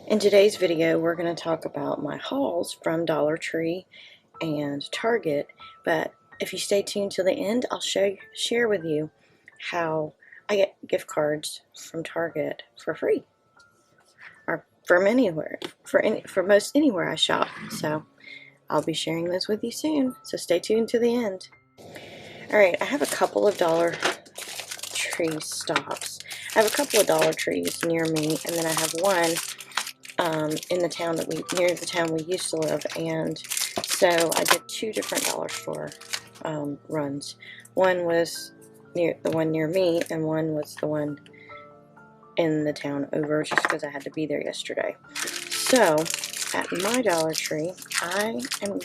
In today's video, we're going to talk about my hauls from Dollar Tree and Target, but if you stay tuned till the end, I'll share with you how I get gift cards from Target for free, or from anywhere, for most anywhere I shop. So I'll be sharing those with you soon, so stay tuned to the end. Alright, I have a couple of Dollar Tree stops. I have a couple of Dollar Trees near me, and then I have one in the town near the town we used to live, and so I did two different dollar store runs. One was the one near me, and one was the one in the town over, just because I had to be there yesterday. So at my Dollar Tree, I am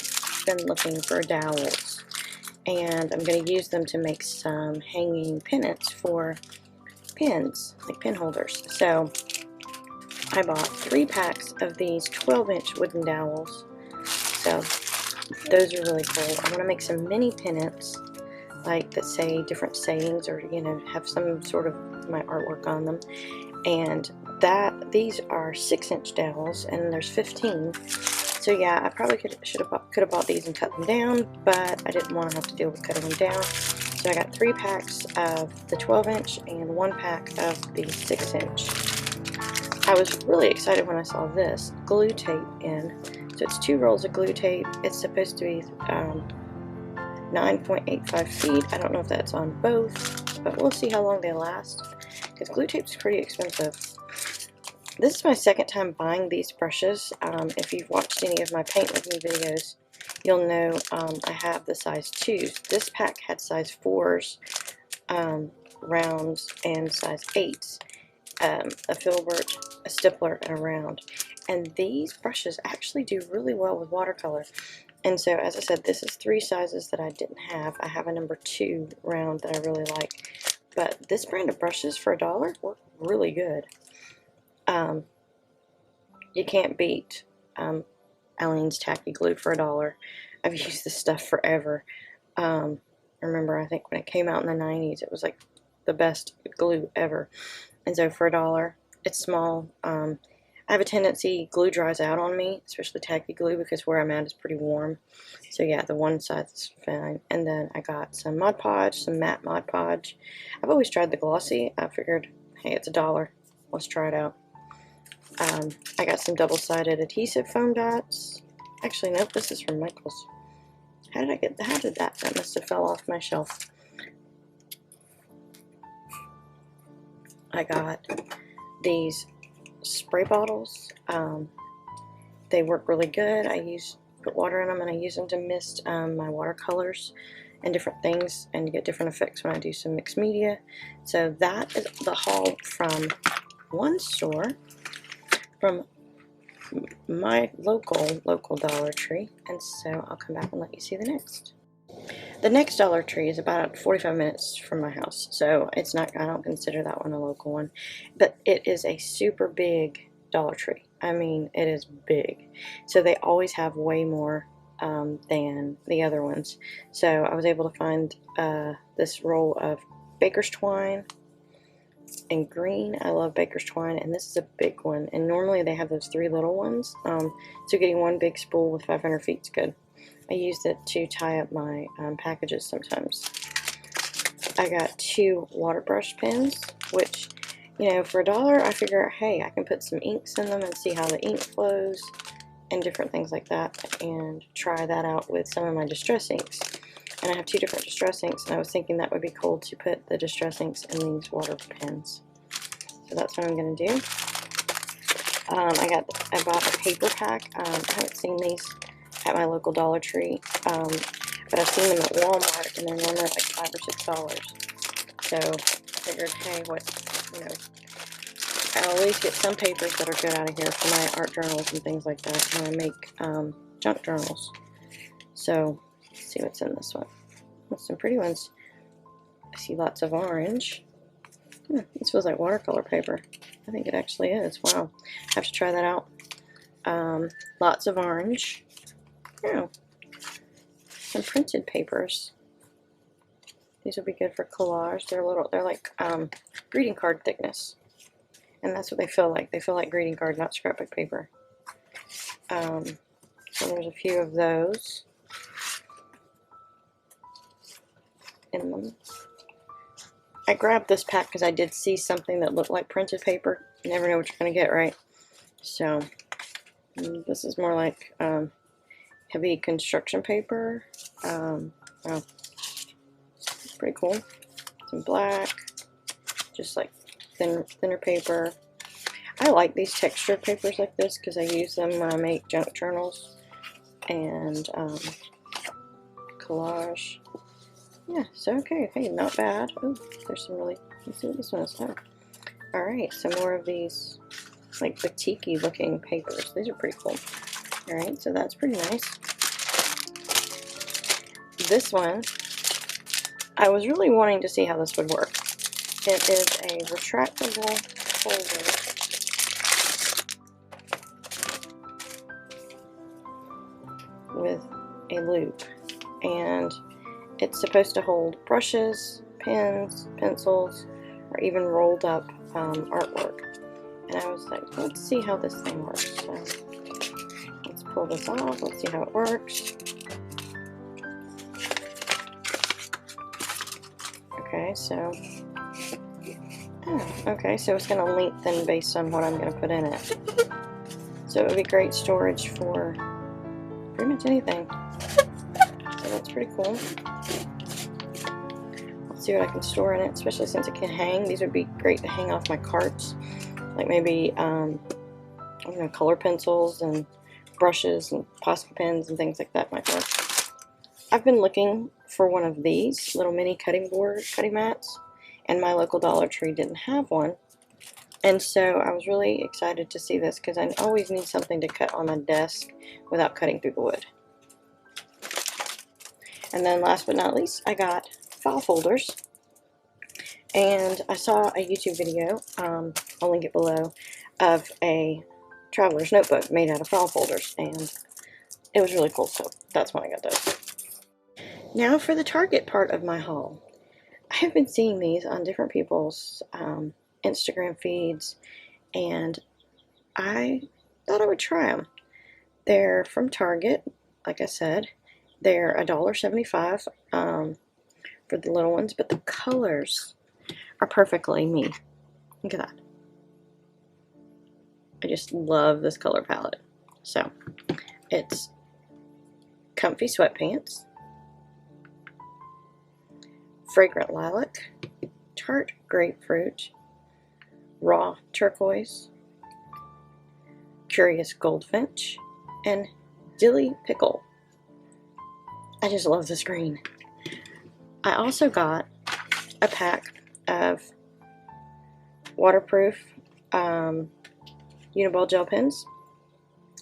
been looking for dowels, and I'm going to use them to make some hanging pennants for pins, like pin holders. So I bought 3 packs of these 12-inch wooden dowels. So those are really cool. I want to make some mini pennants, like that say different sayings, or have some sort of my artwork on them. And these are 6-inch dowels, and there's 15. So yeah, I probably could have bought these and cut them down, but I didn't want to have to deal with cutting them down. So I got 3 packs of the 12-inch and 1 pack of the 6-inch. I was really excited when I saw this glue tape in. So it's 2 rolls of glue tape. It's supposed to be 9.85 feet. I don't know if that's on both, but we'll see how long they last, because glue tape's pretty expensive. This is my second time buying these brushes. If you've watched any of my paint with me videos, you'll know I have the size 2s. This pack had size 4s, rounds, and size 8s. A filbert, a stippler, and a round. And these brushes actually do really well with watercolor. And so, as I said, this is 3 sizes that I didn't have. I have a number 2 round that I really like. But this brand of brushes for $1 work really good. You can't beat Aleene's Tacky Glue for $1. I've used this stuff forever. Remember, I think when it came out in the 90s, it was like the best glue ever. And so for $1, it's small. I have a tendency, glue dries out on me, especially tacky glue, because where I'm at is pretty warm. So yeah, the one size is fine. And then I got some Mod Podge, some matte Mod Podge. I've always tried the glossy. I figured, hey, it's $1. Let's try it out. I got some double-sided adhesive foam dots. Actually, nope, this is from Michael's. How did that must have fell off my shelf. I got these spray bottles. They work really good. Put water in them, and I use them to mist my watercolors and different things, and to get different effects when I do some mixed media. So that is the haul from one store, from my local Dollar Tree. And so I'll come back and let you see the next. The next Dollar Tree is about 45 minutes from my house, so it's not, I don't consider that one a local one, but it is a super big Dollar Tree. I mean, it is big, so they always have way more than the other ones. So I was able to find this roll of baker's twine and green. I love baker's twine, and this is a big one, and normally they have those 3 little ones, so getting one big spool with 500 feet is good. I used it to tie up my packages sometimes. I got 2 water brush pens, which, for $1, I figure, hey, I can put some inks in them and see how the ink flows and different things like that, and try that out with some of my distress inks. And I have 2 different distress inks, and I was thinking that would be cool to put the distress inks in these water pens. So that's what I'm going to do. I bought a paper pack. I haven't seen these at my local Dollar Tree, but I've seen them at Walmart, and they're normally like $5 or $6. So I figured, hey, I'll at least get some papers that are good out of here for my art journals and things like that when I make junk journals. So let's see what's in this one. There's some pretty ones. I see lots of orange. This feels like watercolor paper. I think it actually is. Wow. I have to try that out. Lots of orange. Oh, some printed papers. These would be good for collage. They're like greeting card thickness. and that's what they feel like. They feel like greeting card, not scrapbook paper. So there's a few of those in them. I grabbed this pack because I did see something that looked like printed paper. You never know what you're going to get, right? So this is more like heavy construction paper. Oh, pretty cool. Some black, just like thinner paper. I like these textured papers like this because I use them when I make junk journals and collage. Yeah, so okay, hey, not bad. Oh, there's some really, let's see what this one is. Oh. Alright, some more of these like batik-y looking papers. These are pretty cool. Alright, so that's pretty nice. This one, I was really wanting to see how this would work. It is a retractable folder with a loop, and it's supposed to hold brushes, pens, pencils, or even rolled up artwork. And I was like, let's see how this thing works. So let's pull this off. Let's see how it works. Okay, so it's going to lengthen based on what I'm going to put in it. So it would be great storage for pretty much anything. So that's pretty cool. Let's see what I can store in it, especially since it can hang. These would be great to hang off my carts, like maybe I don't know, color pencils and brushes and Posca pens and things like that might work. I've been looking for one of these little mini cutting mats, and my local Dollar Tree didn't have one. And so I was really excited to see this because I always need something to cut on my desk without cutting through the wood. And then last but not least, I got file folders. And I saw a YouTube video, I'll link it below, of a traveler's notebook made out of file folders. And it was really cool, so that's when I got those. Now for the Target part of my haul. I have been seeing these on different people's Instagram feeds, and I thought I would try them. They're from Target, like I said. They're $1.75 for the little ones, but the colors are perfectly me. Look at that. I just love this color palette. So, it's comfy sweatpants, fragrant lilac, tart grapefruit, raw turquoise, curious goldfinch, and dilly pickle. I just love this green. I also got a pack of waterproof Uniball gel pens.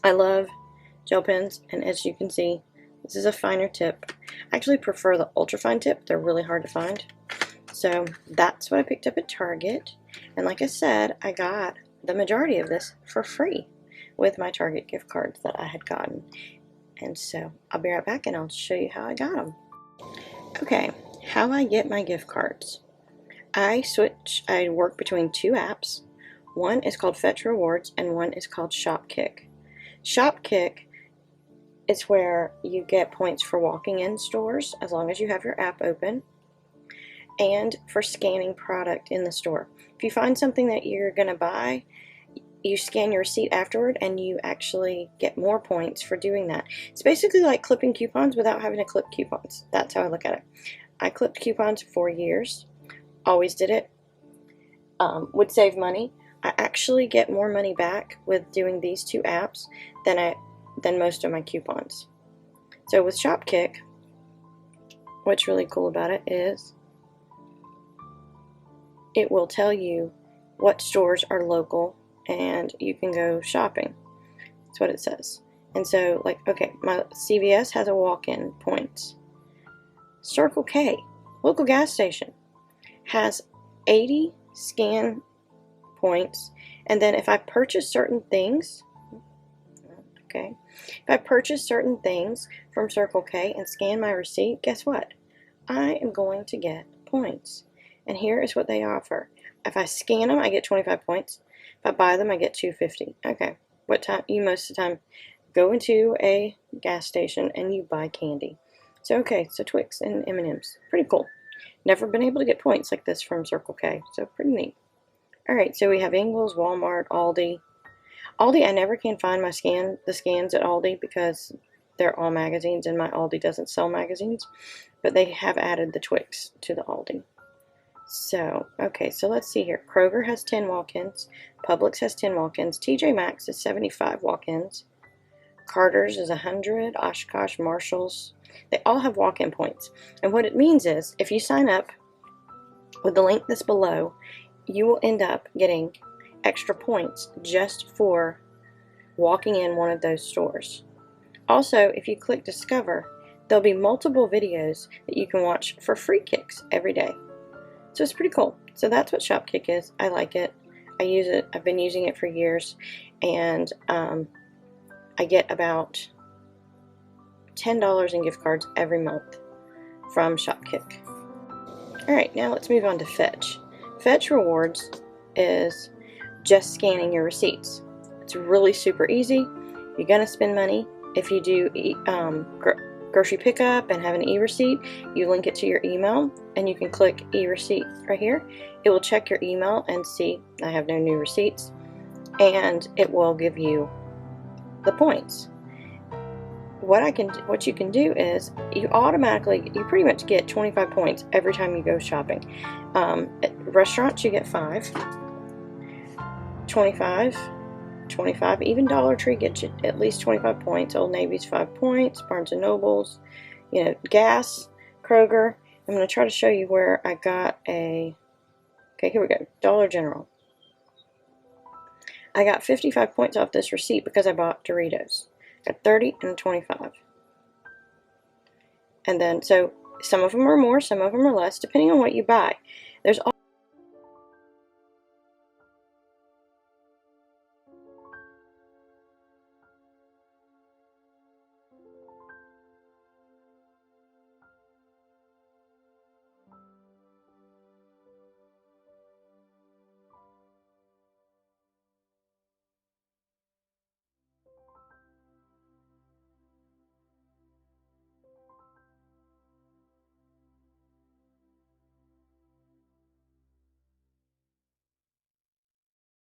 I love gel pens, and as you can see, this is a finer tip. I actually prefer the ultra fine tip. They're really hard to find. So that's what I picked up at Target. And like I said, I got the majority of this for free with my Target gift cards that I had gotten. And so I'll be right back and I'll show you how I got them. Okay, how I get my gift cards. I work between two apps. One is called Fetch Rewards and one is called Shopkick. Shopkick is where you get points for walking in stores as long as you have your app open, and for scanning product in the store. If you find something that you're going to buy, you scan your receipt afterward and you actually get more points for doing that. It's basically like clipping coupons without having to clip coupons. That's how I look at it. I clipped coupons for years, always did it, would save money. I actually get more money back with doing these two apps than most of my coupons. So with Shopkick, what's really cool about it is it will tell you what stores are local and you can go shopping. That's what it says. And so, like, okay, my CVS has a walk-in points. Circle K, local gas station, has 80 scan points. And then if I purchase certain things, okay, if I purchase certain things from Circle K and scan my receipt, guess what? I am going to get points. And here is what they offer. If I scan them, I get 25 points. I buy them, I get $2.50. Okay, what time? You most of the time go into a gas station and you buy candy. So okay, so Twix and M&Ms, pretty cool. Never been able to get points like this from Circle K, so pretty neat. All right, so we have Ingles, Walmart, Aldi. Aldi, I never can find the scans at Aldi because they're all magazines and my Aldi doesn't sell magazines, but they have added the Twix to the Aldi. So, okay, so let's see here. Kroger has 10 walk-ins. Publix has 10 walk-ins. TJ Maxx is 75 walk-ins. Carter's is 100. Oshkosh, Marshall's. They all have walk-in points. And what it means is, if you sign up with the link that's below, you will end up getting extra points just for walking in one of those stores. Also, if you click Discover, there'll be multiple videos that you can watch for free kicks every day. So it's pretty cool. So that's what Shopkick is. I like it. I use it. I've been using it for years, and I get about $10 in gift cards every month from Shopkick. Alright, now let's move on to Fetch. Fetch Rewards is just scanning your receipts. It's really super easy. You're going to spend money. If you do grocery pickup and have an e-receipt, you link it to your email and you can click e-receipt right here. It will check your email and see I have no new receipts, and it will give you the points. What you can do is you pretty much get 25 points every time you go shopping. At restaurants you get 5, 25, 25, even Dollar Tree gets you at least 25 points. Old Navy's 5 points, Barnes & Noble's, gas, Kroger. I'm going to try to show you where I got okay, here we go, Dollar General. I got 55 points off this receipt because I bought Doritos. Got 30 and 25. And then, so some of them are more, some of them are less, depending on what you buy. There's